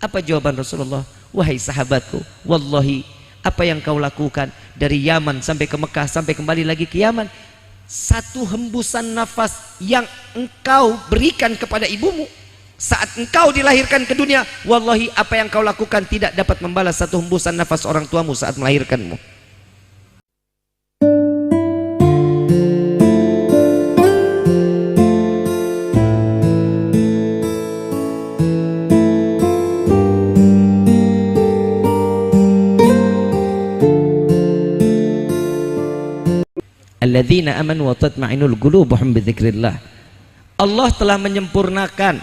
Apa jawaban Rasulullah? Wahai sahabatku, wallahi apa yang kau lakukan dari Yaman sampai ke Mekah sampai kembali lagi ke Yaman, satu hembusan nafas yang engkau berikan kepada ibumu saat engkau dilahirkan ke dunia, wallahi apa yang kau lakukan tidak dapat membalas satu hembusan nafas orang tuamu saat melahirkanmu. Alladzina amanu wa tatma'inul qulubuhum bidzikrillah. Allah telah menyempurnakan,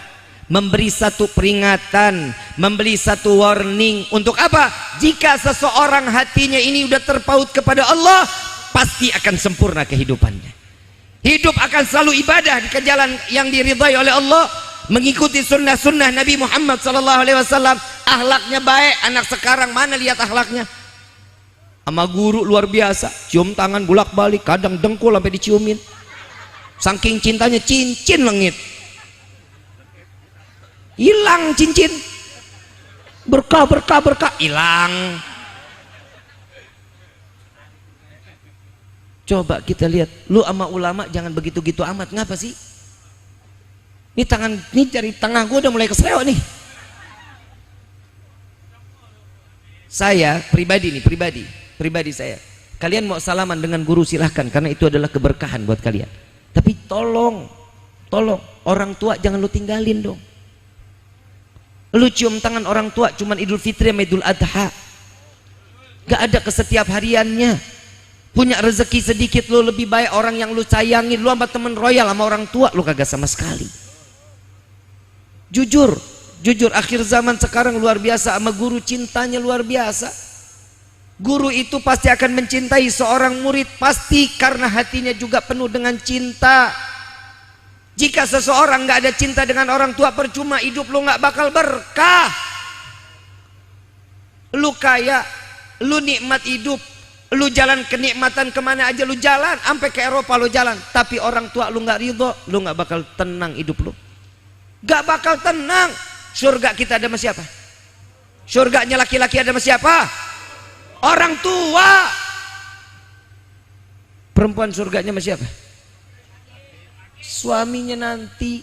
memberi satu peringatan, memberi satu warning. Untuk apa? Jika seseorang hatinya ini sudah terpaut kepada Allah, pasti akan sempurna kehidupannya. Hidup akan selalu ibadah di jalan yang diridhai oleh Allah, mengikuti sunnah-sunnah Nabi Muhammad SAW. Akhlaknya baik. Anak sekarang mana lihat akhlaknya? Sama guru luar biasa, cium tangan bolak-balik, kadang dengkul sampai diciumin. Saking cintanya cincin langit. Hilang cincin. Berkah, hilang. Coba kita lihat, lu sama ulama jangan begitu-gitu amat. Ngapa sih? Ini tangan, ini jari tengah gue udah mulai keseleo nih. Saya pribadi saya, kalian mau salaman dengan guru silahkan, karena itu adalah keberkahan buat kalian. Tapi tolong orang tua jangan lu tinggalin dong. Lu cium tangan orang tua cuman Idul Fitri sama Idul Adha, gak ada kesetiap hariannya. Punya rezeki sedikit lu lebih baik orang yang lu sayangin. Lu sama temen royal sama orang tua lu kagak sama sekali. Jujur akhir zaman sekarang luar biasa, sama guru cintanya luar biasa. Guru itu pasti akan mencintai seorang murid, pasti, karena hatinya juga penuh dengan cinta. Jika seseorang nggak ada cinta dengan orang tua, percuma hidup lu nggak bakal berkah. Lu kaya, lu nikmat hidup, lu jalan kenikmatan kemana aja lu jalan, sampai ke Eropa lu jalan, tapi orang tua lu nggak ridho, lu nggak bakal tenang hidup lu. Nggak bakal tenang. Surga kita ada sama siapa? Surganya laki-laki ada sama siapa? Orang tua. Perempuan surganya sama siapa? Suaminya nanti.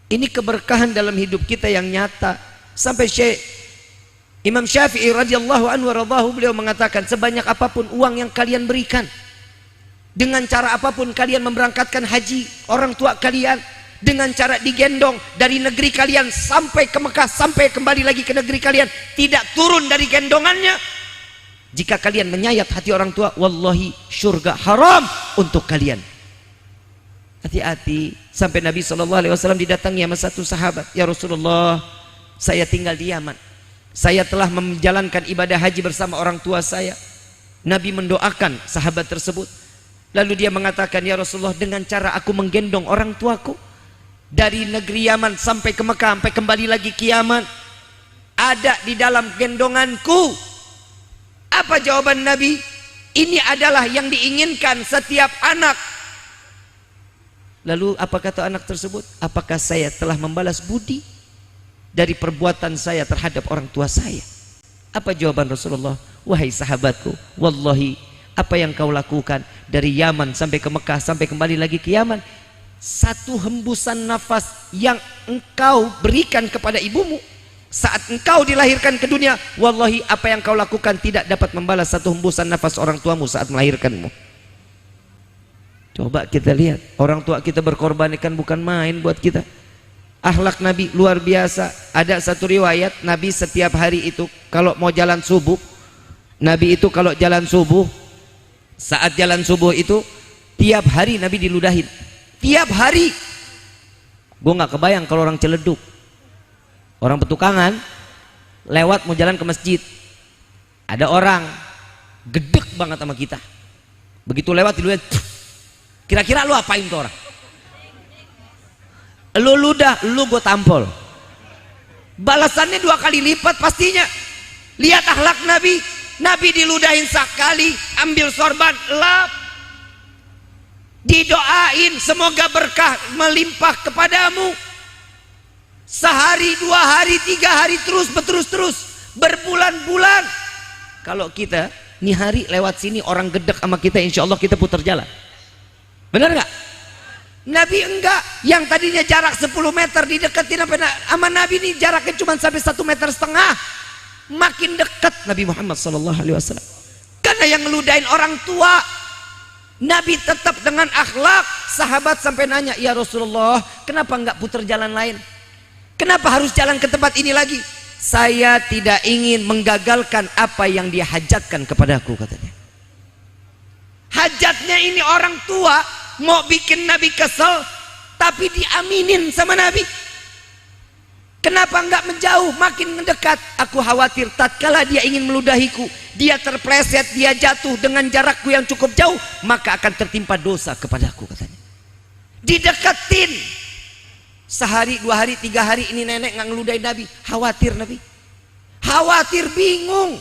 Ini keberkahan dalam hidup kita yang nyata. Sampai Imam Syafi'i radhiyallahu anhu radhahu, beliau mengatakan, sebanyak apapun uang yang kalian berikan, dengan cara apapun kalian memberangkatkan haji orang tua kalian, dengan cara digendong dari negeri kalian sampai ke Mekah, sampai kembali lagi ke negeri kalian, tidak turun dari gendongannya, jika kalian menyayat hati orang tua, wallahi surga haram untuk kalian. Hati-hati. Sampai Nabi SAW didatangi sama satu sahabat, ya Rasulullah, saya tinggal di Yaman, saya telah menjalankan ibadah haji bersama orang tua saya. Nabi mendoakan sahabat tersebut, lalu dia mengatakan, ya Rasulullah, dengan cara aku menggendong orang tuaku dari negeri Yaman sampai ke Mekah, sampai kembali lagi ke Yaman, ada di dalam gendonganku. Apa jawaban Nabi? Ini adalah yang diinginkan setiap anak. Lalu apa kata anak tersebut? Apakah saya telah membalas budi dari perbuatan saya terhadap orang tua saya? Apa jawaban Rasulullah? Wahai sahabatku, wallahi apa yang kau lakukan dari Yaman sampai ke Mekah sampai kembali lagi ke Yaman, satu hembusan nafas yang engkau berikan kepada ibumu saat engkau dilahirkan ke dunia, wallahi apa yang kau lakukan tidak dapat membalas satu hembusan nafas orang tuamu saat melahirkanmu. Coba kita lihat, orang tua kita berkorbankan bukan main buat kita. Akhlak Nabi luar biasa. Ada satu riwayat, Nabi setiap hari itu kalau mau jalan subuh, Nabi itu kalau jalan subuh, saat jalan subuh itu tiap hari Nabi diludahin. Tiap hari. Gue gak kebayang kalau orang Ciledug, orang Petukangan, lewat mau jalan ke masjid, ada orang gedek banget sama kita, begitu lewat diludahin. Kira-kira lu apain tuh orang? Lu ludah, lu gue tampol. Balasannya 2 kali lipat pastinya. Lihat akhlak Nabi. Nabi diludahin sekali, ambil sorban, lap, didoain semoga berkah melimpah kepadamu. Sehari, 2 hari, 3 hari, terus berterus-terus, berbulan-bulan. Kalau kita nih hari lewat sini orang gedek sama kita, insya Allah kita putar jalan. Benar nggak? Nabi enggak. Yang tadinya jarak 10 meter dideketin sama Nabi ini jaraknya cuma sampai 1,5 meter. Makin dekat Nabi Muhammad SAW. Karena yang ngeludahin orang tua, Nabi tetap dengan akhlak. Sahabat sampai nanya, ya Rasulullah, kenapa enggak putar jalan lain? Kenapa harus jalan ke tempat ini lagi? Saya tidak ingin menggagalkan apa yang dia hajatkan kepadaku, katanya. Hajatnya ini orang tua mau bikin Nabi kesel, tapi diaminin sama Nabi. Kenapa enggak menjauh, makin mendekat? Aku khawatir tatkala dia ingin meludahiku, dia terpleset, dia jatuh dengan jarakku yang cukup jauh, maka akan tertimpa dosa kepadaku, katanya. Dideketin. Sehari, 2 hari, 3 hari ini nenek nggak ngeludahin Nabi. Khawatir Nabi. Khawatir, bingung.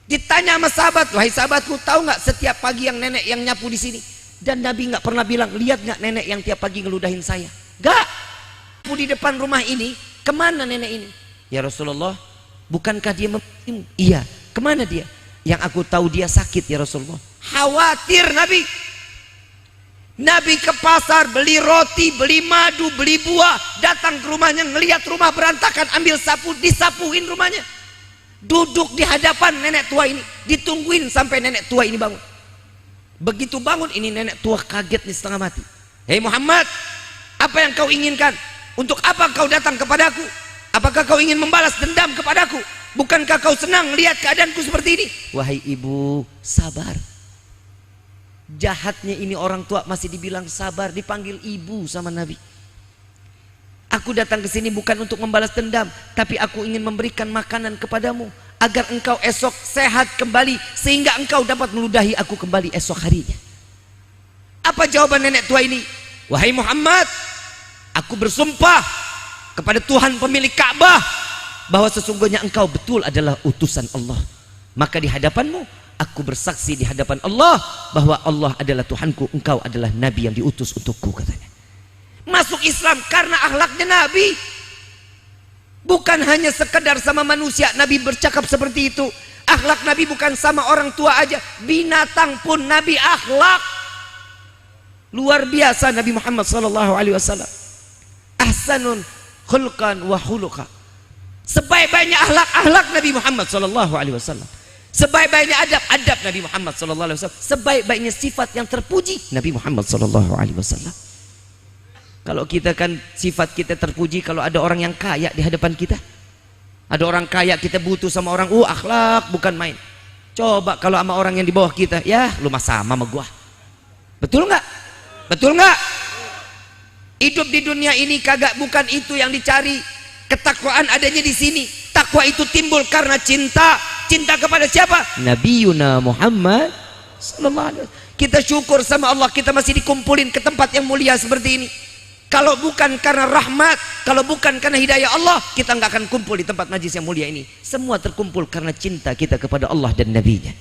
Ditanya sama sahabat, wahai sahabatku, tahu nggak setiap pagi yang nenek yang nyapu di sini? Dan Nabi nggak pernah bilang, lihat nggak nenek yang tiap pagi ngeludahin saya? Nggak. Nyapu di depan rumah ini, kemana nenek ini? Ya Rasulullah, bukankah dia membantumu? Iya. Kemana dia? Yang aku tahu dia sakit ya Rasulullah. Khawatir Nabi. Nabi ke pasar, beli roti, beli madu, beli buah, datang ke rumahnya, ngelihat rumah berantakan, ambil sapu, disapuin rumahnya. Duduk di hadapan nenek tua ini, ditungguin sampai nenek tua ini bangun. Begitu bangun, ini nenek tua kaget nih, setengah mati. Hei Muhammad, apa yang kau inginkan? Untuk apa kau datang kepadaku? Apakah kau ingin membalas dendam kepadaku? Bukankah kau senang lihat keadaanku seperti ini? Wahai ibu, sabar. Jahatnya ini orang tua masih dibilang sabar, dipanggil ibu sama Nabi. Aku datang ke sini bukan untuk membalas dendam, tapi aku ingin memberikan makanan kepadamu agar engkau esok sehat kembali, sehingga engkau dapat meludahi aku kembali esok harinya. Apa jawaban nenek tua ini? Wahai Muhammad, aku bersumpah kepada Tuhan pemilik Ka'bah bahwa sesungguhnya engkau betul adalah utusan Allah. Maka di hadapanmu aku bersaksi di hadapan Allah bahwa Allah adalah Tuhanku, engkau adalah Nabi yang diutus untukku, katanya. Masuk Islam karena akhlaknya Nabi. Bukan hanya sekedar sama manusia Nabi bercakap seperti itu. Akhlak Nabi bukan sama orang tua aja, binatang pun Nabi akhlak. Luar biasa Nabi Muhammad SAW. Ahsanun khulqan wa khuluqa. Sebaik-baiknya akhlak Nabi Muhammad SAW. Sebaik-baiknya adab Nabi Muhammad SAW. Sebaik-baiknya sifat yang terpuji Nabi Muhammad SAW. Kalau kita kan sifat kita terpuji kalau ada orang yang kaya di hadapan kita. Ada orang kaya, kita butuh sama orang, akhlak bukan main. Coba kalau sama orang yang di bawah kita, ya lu mah sama gua. Betul nggak? Betul nggak? Hidup di dunia ini kagak bukan itu yang dicari. Ketakwaan adanya di sini. Takwa itu timbul karena cinta. Cinta kepada siapa? Nabiyuna Muhammad sallallahu alaihi wasallam. Kita syukur sama Allah kita masih dikumpulin ke tempat yang mulia seperti ini. Kalau bukan karena rahmat, kalau bukan karena hidayah Allah, kita nggak akan kumpul di tempat majlis yang mulia ini. Semua terkumpul karena cinta kita kepada Allah dan Nabi-Nya.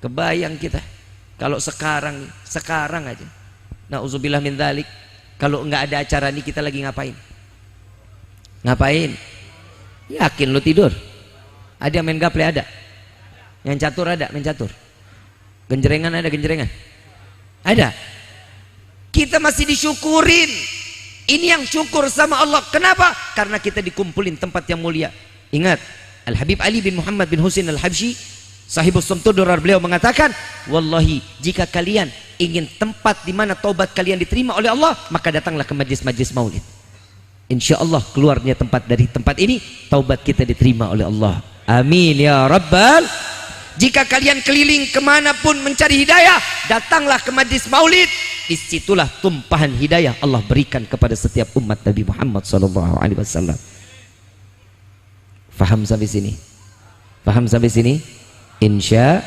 Kebayang kita kalau sekarang aja. Nauzubillah min dzalik. Kalau nggak ada acara ini kita lagi ngapain? Ngapain? Yakin lu tidur? Ada yang main gaple, ada yang catur, ada main catur, genjrengan, ada genjrengan, ada. Kita masih disyukurin. Ini yang syukur sama Allah. Kenapa? Karena kita dikumpulin tempat yang mulia. Ingat, Al Habib Ali bin Muhammad bin Husain Al Habsyi, sahibus Sumtud Durar, beliau mengatakan, wallahi jika kalian ingin tempat di mana taubat kalian diterima oleh Allah, maka datanglah ke majlis-majlis maulid. Insya Allah keluarnya tempat dari tempat ini, taubat kita diterima oleh Allah. Amin ya Rabbal. Jika kalian keliling kemanapun mencari hidayah, datanglah ke majlis maulid. Disitulah tumpahan hidayah Allah berikan kepada setiap umat Nabi Muhammad SAW. Faham sampai sini? Faham sampai sini? Insya